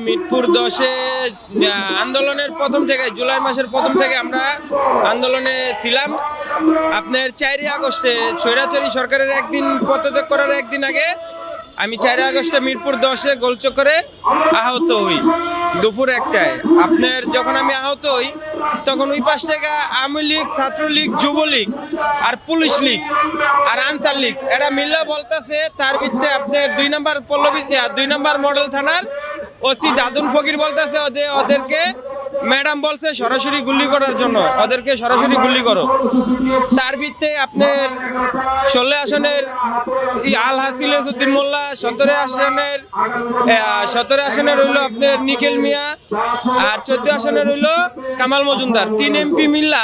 মিরপুর 10-এ আন্দোলনের প্রথম থেকে জুলাই মাসের প্রথম থেকে আমরা আন্দোলনে ছিলাম। আপনার 4 আগস্টে স্বৈরাচারী সরকারের একদিন পদত্যাগ করার একদিন আগে আমি 4 আগস্টে মিরপুর 10-এ গোলচক্করে আহত হই দুপুর 1টায়। আপনার যখন আমি আহত হই তখন ওই পাশ থেকে আওয়ামী লীগ, ছাত্রলীগ, যুবলীগ আর পুলিশ লীগ আর আনসার লীগ এরা মিল্লা বলতেছে তার ভিত্তিতে আপনার 2 নম্বর পল্লবী 2 নম্বর মডেল থানার ওসি দাদুন ফকির বলতেছে ওদেরকে ম্যাডাম বলছে সরাসরি গুলি করার জন্য, ওদেরকে সরাসরি গুলি করো। তার ভিত্তিতে আপনার 16 আসনের আল হাসিল উদ্দিন মোল্লা, 17 আসনের হইলো আপনার নিখিল মিয়া আর 14 আসনের হইলো কামাল মজুমদার, 3 এমপি মিল্লা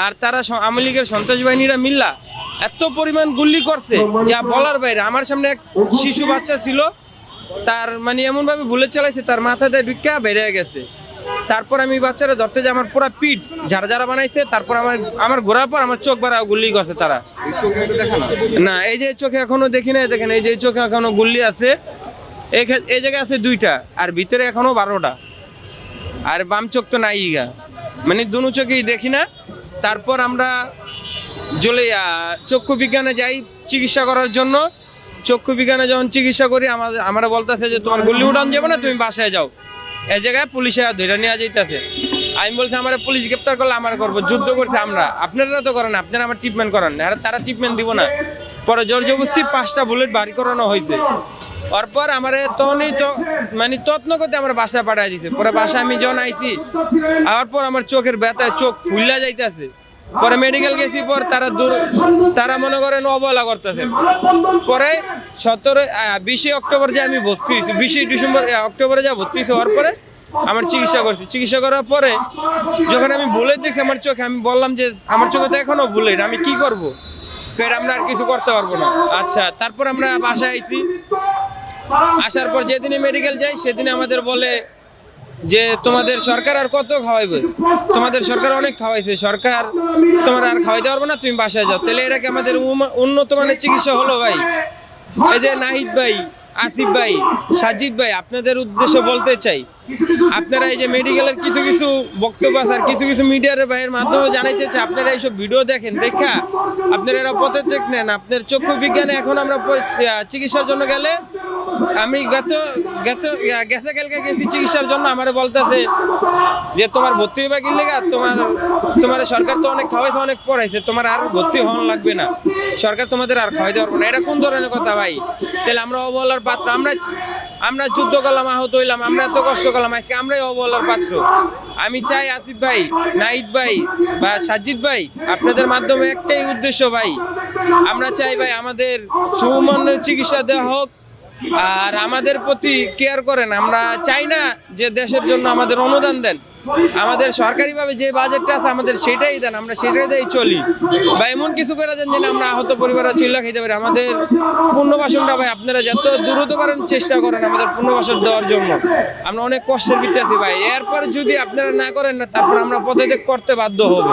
আর তারা আওয়ামী লীগের সন্ত্রাস বাহিনীরা মিল্লা এত পরিমাণ গুলি করছে যা বলার বাইরে। আমার সামনে এক শিশু বাচ্চা ছিল, তার মানে এমনভাবে বুলেট চালাইছে তার মাথাতে ঢুকা বেড়ে গেছে। তারপর আমি বাচ্চারা ধরতে যে আমার পুরো পিঠ যারা যারা বানাইছে, তারপর আমার ঘোরার পর আমার চোখ বাড়া গুলি করছে তারা। না এই যে চোখে এখনো দেখি না, দেখেন এই যে চোখে এখনো গুলি আছে, এই জায়গায় আছে 2টা আর ভিতরে এখনো 12টা, আর বাম চোখ তো নাই গা, মানে দুনো চোখেই দেখি না। তারপর আমরা চক্ষু বিজ্ঞানে যাই চিকিৎসা করার জন্য। চক্ষু বিজ্ঞানে যখন চিকিৎসা করি আমরা বলতেছে যে তোমার গুলি উঠান যাবে না, তুমি বাসায় যাও। এই জায়গায় পুলিশে ধরে নেওয়া যাইতেছে। আমি বলছি আমার পুলিশ গ্রেপ্তার করলে আমার করবো, যুদ্ধ করছে আমরা, আপনারা তো করেন, আপনারা আমার ট্রিটমেন্ট করান, আর তারা ট্রিটমেন্ট দিব না। পরে জোর জবরদস্তি 5টা বুলেট বাড়ি করানো হয়েছে। তারপর আমার তখনই তো মানে তত্ন করতে আমার বাসায় পাঠাই দিছে। পরে বাসায় আমি যখন আইছি আবার পর আমার চোখের ব্যথায় চোখ ফুল্লা যাইতেছে। পরে মেডিকেল গেছি, পর তারা মনে করেন অবহেলা করতেছে। পরে 20 অক্টোবর যে আমি ভর্তি হয়েছি, 20 অক্টোবরে যা ভর্তি হয়েছি, হওয়ার পরে আমার চিকিৎসা করছি। চিকিৎসা করার পরে যখন আমি বুলেট দেখছি আমার চোখে, আমি বললাম যে আমার চোখে তো এখনো বুলেট, আমি কি করব? তো এটা আমরা আর কিছু করতে পারবো না। আচ্ছা, তারপর আমরা বাসায় আইছি। আসার পর যেদিনে মেডিকেল যাই সেদিনে আমাদের বলে যে তোমাদের সরকার আর কত খাওয়াইবে, তোমাদের সরকার অনেক খাওয়াইছে, সরকার তোমার আর খাওয়াইতে পারবো না, তুমি বাসায় যাও। তাহলে এটাকে আমাদের উন্নত মানের চিকিৎসা হলো ভাই? এই যে নাহিদ ভাই, আসিফ ভাই, সাজিদ ভাই, আপনাদের উদ্দেশ্যে বলতে চাই, আপনারা এই যে মেডিকেলের কিছু কিছু বক্তব্য আছে আর কিছু কিছু মিডিয়ার ভাইয়ের মাধ্যমে জানাইতে চাই, আপনারা এইসব ভিডিও দেখেন, দেখা আপনারা এরা পদত্যাগ নেন। আপনার চক্ষু বিজ্ঞানে এখন আমরা চিকিৎসার জন্য গেলে, আমি গেছে কালকে গেছি চিকিৎসার জন্য, আমার বলতেছে যে তোমার ভর্তি হইবা কি লেগা, তোমার সরকার তো অনেক খাওয়াইছে, অনেক পড়াইছে, তোমার আর ভর্তি হওয়া লাগবে না, সরকার তোমাদের আর খাওয়াইতে পারবো না। এটা কোন ধরনের কথা ভাই? তাহলে আমরা অবহেলার পাত্র। আমরা যুদ্ধ করলাম, আহত হইলাম, আমরা এত কষ্ট করলাম, আজকে আমরাই অবহেলার পাত্র। আমি চাই আসিফ ভাই, নাহিদ ভাই বা সাজিদ ভাই, আপনাদের মাধ্যমে একটাই উদ্দেশ্য ভাই, আমরা চাই ভাই আমাদের সুমানের চিকিৎসা দেওয়া হোক আর আমাদের প্রতি কেয়ার করেন। আমরা চাই না যে দেশের জন্য আমাদের অনুদান দেন, আমাদের সরকারিভাবে যে বাজেটটা আছে আমাদের সেটাই দেন, আমরা সেটাই দিয়ে চলি বা এমন কিছু করে দেন যেন আমরা আহত পরিবারের চিল্লা খেতে পারি। আমাদের পুনর্বাসনটা ভাই আপনারা যত দ্রুত পারেন চেষ্টা করেন আমাদের পুনর্বাসন দেওয়ার জন্য, আমরা অনেক কষ্টের ভিত্তি আছি ভাই। এরপর যদি আপনারা না করেন না, তারপর আমরা পদত্যাগ করতে বাধ্য হব,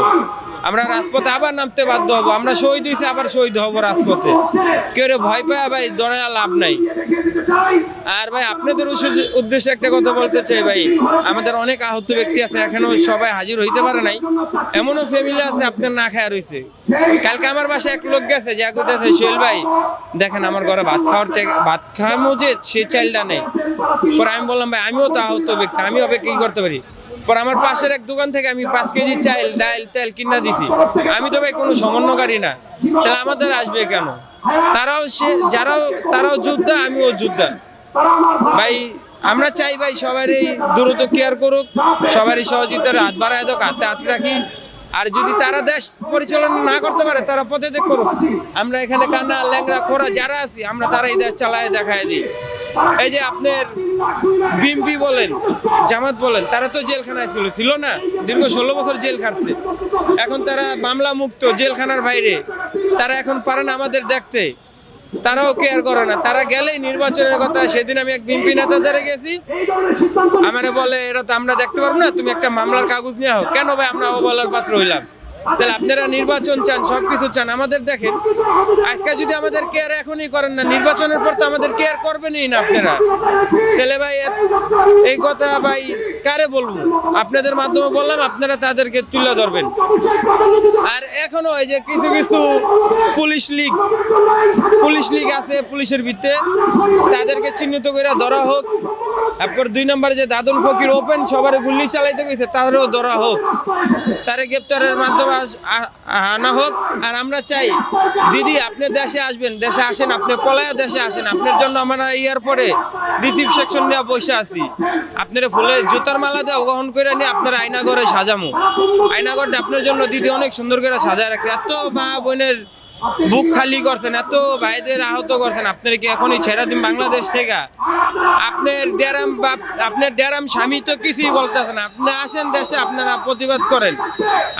আমরা রাজপথে আবার নামতে বাধ্য হব। আমরা শহীদ হয়েছি, আবার শহীদ হব রাজপথে, কেউ ভয় পায় ভাই ধরে লাভ নাই। আর ভাই আপনাদের উদ্দেশ্যে একটা কথা বলতে চাই ভাই, আমাদের অনেক আহত ব্যক্তি আছে, এখনো সবাই হাজির হইতে পারে নাই, এমনও ফ্যামিলি আছে আপনার না খায়া রয়েছে। কালকে আমার বাসায় এক লোক গেছে, যা করতেছে সোহেল ভাই দেখেন আমার ঘরে ভাত খাওয়ামো যে সে চাইলটা নেই। পরে আমি বললাম ভাই আমিও তো আহত ব্যক্তি, আমি হবে কি করতে পারি? পর আমার পাশের এক দোকান থেকে আমি 5 কেজি চাল, ডাল, তেল কিনা দিছি। আমি তো ভাই কোনো সমন্বয়কারী না, তাহলে আমাদের আসবে কেন? তারাও যোদ্ধা, আমিও যোদ্ধা ভাই। আমরা চাই ভাই সবারই দ্রুত কেয়ার করুক, সবারই সহযোগিতার হাত বাড়ায় হোক, হাতে হাত রাখি। আর যদি তারা দেশ পরিচালনা না করতে পারে, তারা পদত্যাগ করুক। আমরা এখানে কান্না ল্যাংরা খোরা যারা আছি, আমরা তারাই দেশ চালায় দেখায় দিই। এই যে আপনার বিএনপি বলেন, জামাত বলেন, তারা তো জেলখানায় ছিল না, দীর্ঘ 16 বছর জেল খাটছে। এখন তারা মামলা মুক্ত, জেলখানার বাইরে, তারা এখন পারে না আমাদের দেখতে, তারাও কেয়ার করে না। তারা গেলেই নির্বাচনের কথা। সেদিন আমি এক বিএনপি নেতা ধরে গেছি, আমারে বলে এটা তো আমরা দেখতে পারবো না, তুমি একটা মামলার কাগজ নিয়ে আও। কেন ভাই আমরা অবহেলার পাত্র হইলাম? তাহলে আপনারা নির্বাচন চান, সবকিছু চান, আমাদের দেখেন আজকে যদি আমাদের কেয়ার এখনই করেন না, নির্বাচনের পর তো আমাদের কেয়ার করবেনই না আপনারা। তাহলে ভাই এই কথা ভাই কারে বলবো? আপনাদের মাধ্যমে বললাম, আপনারা তাদেরকে তুলে ধরবেন। আর এখনো এই যে কিছু কিছু পুলিশ লীগ আছে, পুলিশের ভিত্তে তাদেরকে চিহ্নিত করে ধরা হোক। তারপর 2 নম্বরে যে দাদন ফকির ওপেন সবার গুলি চালাইতে গেছে, তাদেরও ধরা হোক, তারে গ্রেপ্তারের মাধ্যমে আনা হোক। আর আমরা চাই দিদি আপনি দেশে আসবেন, দেশে আসেন, আপনি পলায়া দেশে আসেন। আপনার জন্য আমরা এয়ারপোর্টে রিসিভ সেকশন নিয়ে বসে আছি। আপনারা ফুলে জুতার মালা দিয়ে গ্রহণ করে নিয়ে আপনার আয়নাঘরে সাজামো। আয়নাঘরটা আপনার জন্য দিদি অনেক সুন্দর করে সাজায় রাখছে। এত মা বোনের বুক খালি করছেন, এত ভাইদের আহত করছেন, আপনারা কি এখনই ছেড়ে দিন বাংলাদেশ থেকে? আপনার ড্যারাম স্বামী তো কিছুই বলতেছে না। আপনি আসেন দেশে, আপনারা প্রতিবাদ করেন।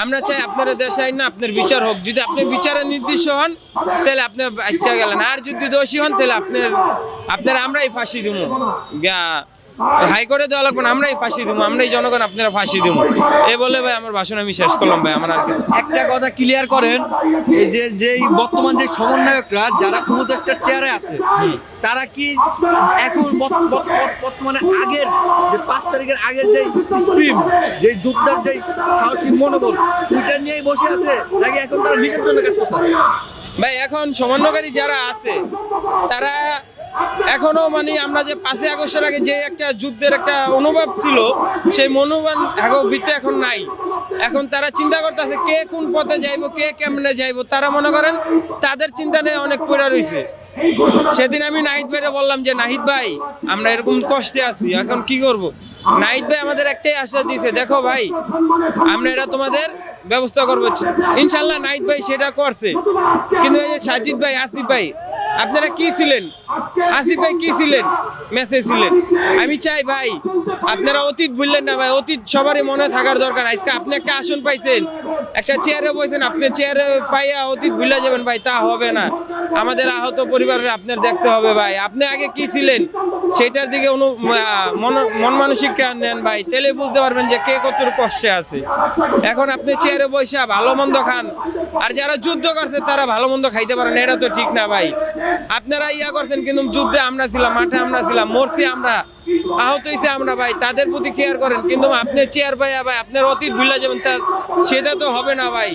আমরা চাই আপনারা দেশে আইন না, আপনার বিচার হোক। যদি আপনি বিচারে নির্দিষ্ট হন তাহলে আপনি বাচ্চা গেলেন, আর যদি দোষী হন তাহলে আপনার আমরাই ফাঁসি দিব। হাইকোর্টে দেওয়া লাগবে না, আমরাই ফাঁসি দিব, আমরাই জনগণ আপনারা ফাঁসি দিব। এ বলে ভাই আমার ভাষণ আমি শেষ করলাম ভাই। আমার আর কিছু একটা কথা ক্লিয়ার করেন, এই যে বর্তমান যে সমন্বয়করা যারা উপদেষ্টার চেয়ারে আছে, তারা কি এখন বর্তমানে আগের যে 5 তারিখের আগের যে স্ট্রিম, যে যোদ্ধার যে সাহসী মনোবল, ওইটা নিয়েই বসে আছে, নাকি এখন তারা নিজের জন্য কাজ করতেছে? ভাই এখন সমন্বয়কারী যারা আছে তারা এখনো মানে আমরা যে 5ই আগস্টের আগে যে একটা যুদ্ধের একটা অনুভব ছিল, সেই মনোভাব এখন নাই। এখন তারা চিন্তা করতেছে কে কোন পথে যাইবো, কে কেমনে যাইবো। তারা মনে করেন তাদের চিন্তা নিয়ে অনেক পড়ে রয়েছে। সেদিন আমি নাহিদ ভাইরে বললাম যে নাহিদ ভাই আমরা এরকম কষ্টে আছি, এখন কি করব? নাহিদ ভাই আমাদের একটাই আশ্বাস দিয়েছে, দেখো ভাই আমরা এটা তোমাদের ব্যবস্থা করবো। ইনশাল্লাহ নাহিদ ভাই সেটা করছে। কিন্তু এই যে সাজিদ ভাই, আসিফ ভাই, আপনারা কি ছিলেন? আসিফ ভাই কি ছিলেন? মেসে ছিলেন। আমি চাই ভাই আপনারা অতীত ভুললেন না ভাই, অতীত সবারই মনে থাকার দরকার। আজকে আপনি একটা আসন পাইছেন, একটা চেয়ারে বসেন, আপনি চেয়ারে পাইয়া অতীত ভুলে যাবেন ভাই, তা হবে না। আমাদের আহত পরিবারের আপনার দেখতে হবে ভাই, আপনি আগে কি ছিলেন সেটার দিকে মন মানসিকতা নেন ভাই, তাহলে বুঝতে পারবেন যে কে কত কষ্টে আছে। এখন আপনি চেয়ারে বসে ভালো মন্দ খান, আর যারা যুদ্ধ করছে তারা ভালো মন্দ খাইতে পারেন, এটা তো ঠিক না ভাই। আপনারা ইয়া করছেন কিন্তু যুদ্ধে আমরা ছিলাম, মাঠে আমরা ছিলাম, মরছি আমরা, আহত হয়েছে আমরা ভাই, তাদের প্রতি কেয়ার করেন। কিন্তু আপনি চেয়ার পাইয়া ভাই আপনার অতীত ভুলে যাবেন, সেটা তো হবে না ভাই।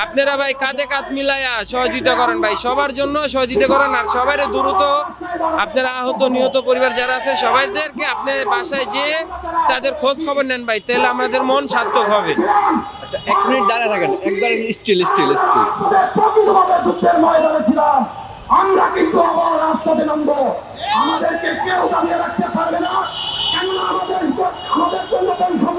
আপনারা ভাই কাঁধে কাঁধ মিলাইয়া সহযোগিতা করেন ভাই, সবার জন্য সহযোগিতা করেন। আর সবাই দ্রুত আপনারা আহত নিহত পরিবার যারা আছে সবাইদেরকে আপনি বাসায় যেয়ে তাদের খোঁজ খবর নেন ভাই, তাহলে আমাদের মন সার্থক হবে। আচ্ছা 1 মিনিট দাঁড়িয়ে থাকেন, একবার স্টিল আমরা কিন্তু আবার রাস্তাতে নামবো, আমাদেরকে কেউ দাঁড়িয়ে রাখতে পারবে না।